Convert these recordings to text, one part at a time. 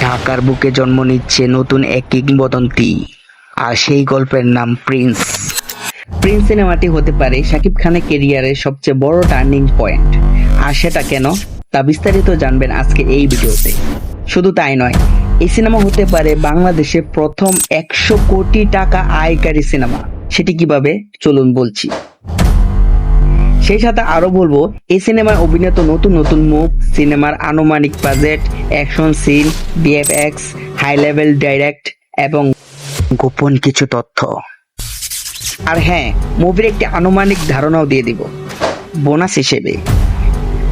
ঢাকার বুকে জন্ম নিচ্ছে নতুন এক কিংবদন্তি, আর সেই গল্পের নাম প্রিন্স। প্রিন্স সিনেমাটি হতে পারে শাকিব খানের কেরিয়ারের সবচেয়ে বড় টার্নিং পয়েন্ট। আর সেটা কেন, তা বিস্তারিত জানবেন আজকে এই ভিডিওতে। শুধু তাই নয়, এই সিনেমা হতে পারে বাংলাদেশের প্রথম 100 কোটি টাকা আয়কারী সিনেমা। সেটি কিভাবে, চলুন বলছি। সেই সাথে আরো বলবো এই সিনেমায় অভিনীত নতুন নতুন মুভ, সিনেমার আনুমানিক budget, action scene, VFX, high level direct এবং গোপন কিছু তথ্য। আর হ্যাঁ, মুভির একটি আনুমানিক ধারণাও দিয়ে দিব বোনাস হিসেবে।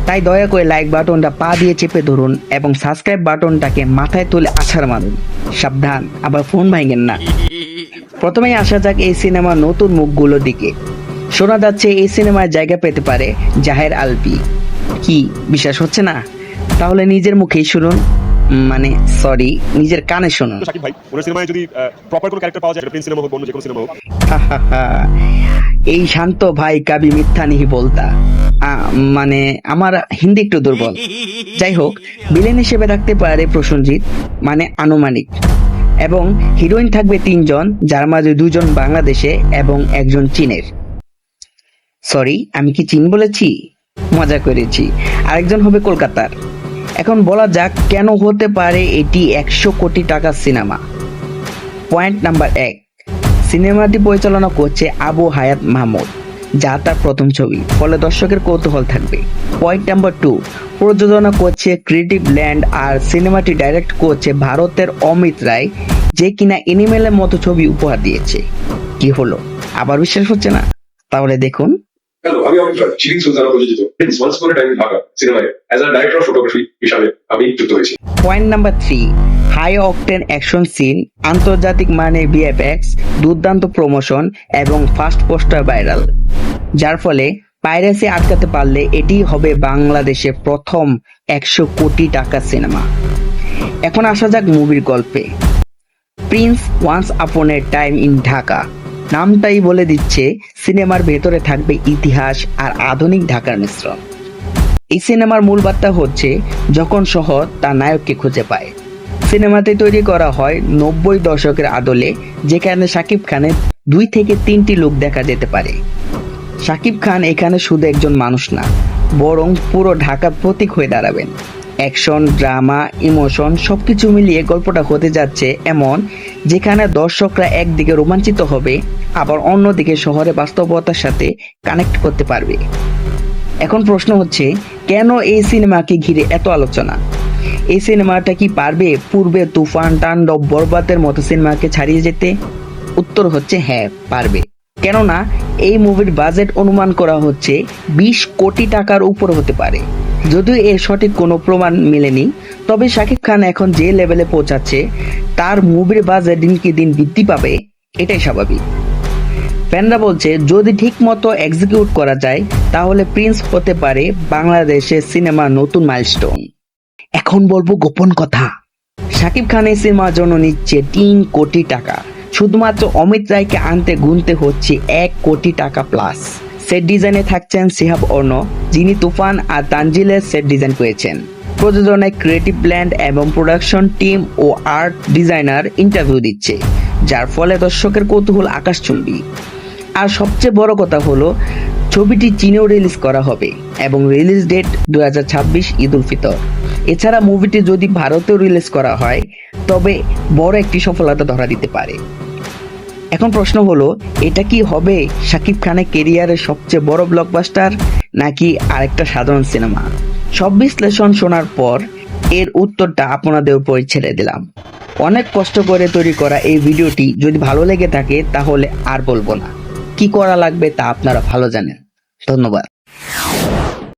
তাই দয়া করে লাইক বাটনটা পা দিয়ে চেপে ধরুন এবং সাবস্ক্রাইব বাটনটাকে মাথায় তুলে আছাড় মারুন। সাবধান, আবার ফোন ভাঙেন না। প্রথমেই আসা যাক এই সিনেমার নতুন মুখগুলোর দিকে। শোনা যাচ্ছে এই সিনেমায় জায়গা পেতে পারে জাহের আলভী। কি বিশ্বাস হচ্ছে না? তাহলে নিজের মুখেই শুনুন, মানে সরি, নিজের কানে শুনুন। শাকিব ভাই, ওনার সিনেমায় যদি প্রপার কোনো ক্যারেক্টার পাওয়া যায়, প্রিন্স সিনেমা হোক, অন্য যে কোনো সিনেমা হোক। এই শান্ত ভাই কাবি মিথ্যা নিহি বলতা, মানে আমার হিন্দি একটু দুর্বল। যাই হোক, ভিলেন হিসেবে থাকতে পারে প্রসেনজিৎ, মানে আনুমানিক। এবং হিরোইন থাকবে 3 জন, যার মাঝে 2 জন বাংলাদেশে এবং 1 জন চীনের। সরি, আমি কি চীন বলেছি? মজা করেছি। আরেকজন হবে কলকাতার। এখন বলা যাক কেন হতে পারে এটি 100 কোটি টাকার সিনেমা। পয়েন্ট নাম্বার 1, সিনেমাটি পরিচালনা করছে আবু হায়াত মাহমুদ, যা তার প্রথম ছবি, ফলে দর্শকের কৌতূহল থাকবে। পয়েন্ট নাম্বার 2, প্রযোজনা করছে ক্রিয়েটিভ ল্যান্ড, আর সিনেমাটি ডাইরেক্ট করছে ভারতের অমিত রায়, যে কিনা এনিমেলের মতো ছবি উপহার দিয়েছে। কি হলো, আবার বিশ্বাস হচ্ছে না? তাহলে দেখুন। হ্যালো, আমি অমিত রায়, শিরিন সুলতানা প্রযোজিত Prince once upon A time in Dhaka সিনেমায় as a director of photography হিসাবে আমি যুক্ত হয়েছি। Point number 3, high octane action scene, আন্তর্জাতিক মানে ভিএফএক্স, দুর্দান্ত প্রমোশন এবং ফাস্ট পোস্টার ভাইরাল, যার ফলে পাইরেসি আটকাতে পারলে এটি হবে বাংলাদেশের প্রথম 100 কোটি টাকা সিনেমা। এখন আসা যাক মুভির গল্পে। Prince once upon A time in Dhaka নামটাই বলে দিচ্ছে সিনেমার ভেতরে থাকবে ইতিহাস আর আধুনিক ঢাকার মিশ্রণ। এই সিনেমার মূল বার্তা হচ্ছে যখন শহর তার নায়ককে খুঁজে পায়। সিনেমাতে তৈরি করা হয় 90 দশকের আদলে, যেখানে শাকিব খানের 2 থেকে 3টি লুক দেখা যেতে পারে। শাকিব খান এখানে শুধু একজন মানুষ না, বরং পুরো ঢাকার প্রতীক হয়ে দাঁড়াবেন। অ্যাকশন, ড্রামা, ইমোশন সবকিছু মিলিয়ে গল্পটা হতে যাচ্ছে এমন, যেখানে দর্শকরা একদিকে রোমাঞ্চিত হবে, আবার অন্যদিকে শহরের বাস্তবতার সাথে কানেক্ট করতে পারবে। এখন প্রশ্ন হচ্ছে, কেন এই সিনেমাকে ঘিরে এত আলোচনা? এই সিনেমাটা কি পারবে পূর্বে তুফান, তাণ্ডব, বরবাদের মতো সিনেমাকে ছাড়িয়ে যেতে? উত্তর হচ্ছে হ্যাঁ, পারবে। কেননা এই মুভির বাজেট অনুমান করা হচ্ছে 20 কোটি টাকার উপর হতে পারে। যদিও এর সঠিক কোনো প্রমাণ মেলেনি, তবে শাকিব খান এখন যে লেভেলে পৌঁছাচ্ছে, তার মুভির বাজেট দিনকে দিন বৃদ্ধি পাবে, এটাই স্বাভাবিক। ফ্যানরা বলছে যদি ঠিক মতো এক্সিকিউট করা যায়, তাহলে প্রিন্স হতে পারে বাংলাদেশের সিনেমার নতুন মাইলস্টোন। এখন বলবো গোপন কথা। শাকিব খান এই সিনেমার জন্য নিচ্ছে 3 কোটি টাকা। শুধুমাত্র অমিত রায়কে আনতে গুনতে হচ্ছে 1 কোটি টাকা প্লাস। সেট ডিজাইনে থাকছেন সিহাব অর্ণ, যিনি তুফান আর তানজিলের সেট ডিজাইন করেছেন। প্রযোজনায় ক্রিয়েটিভ ল্যান্ড এবং প্রোডাকশন টিম ও আর্ট ডিজাইনার ইন্টারভিউ দিচ্ছে, যার ফলে দর্শকের কৌতূহল আকাশচুম্বী। আর সবচেয়ে বড় কথা হলো, ছবিটি চীনেও রিলিজ করা হবে এবং রিলিজ ডেট 2026 ঈদ উল ফিতর। এছাড়া মুভিটি যদি ভারতেও রিলিজ করা হয়, তবে বড় একটি সফলতা ধরা দিতে পারে। এখন প্রশ্ন হলো, এটা কি হবে শাকিব খানের কেরিয়ারের সবচেয়ে বড় ব্লকবাস্টার, নাকি আরেকটা সাধারণ সিনেমা? সব বিশ্লেষণ শোনার পর এর উত্তরটা আপনাদের উপরে ছেড়ে দিলাম। অনেক কষ্ট করে তৈরি করা এই ভিডিওটি যদি ভালো লেগে থাকে, তাহলে আর বলবো না। কি করা লাগবে তা আপনারা ভালো জানেন। ধন্যবাদ।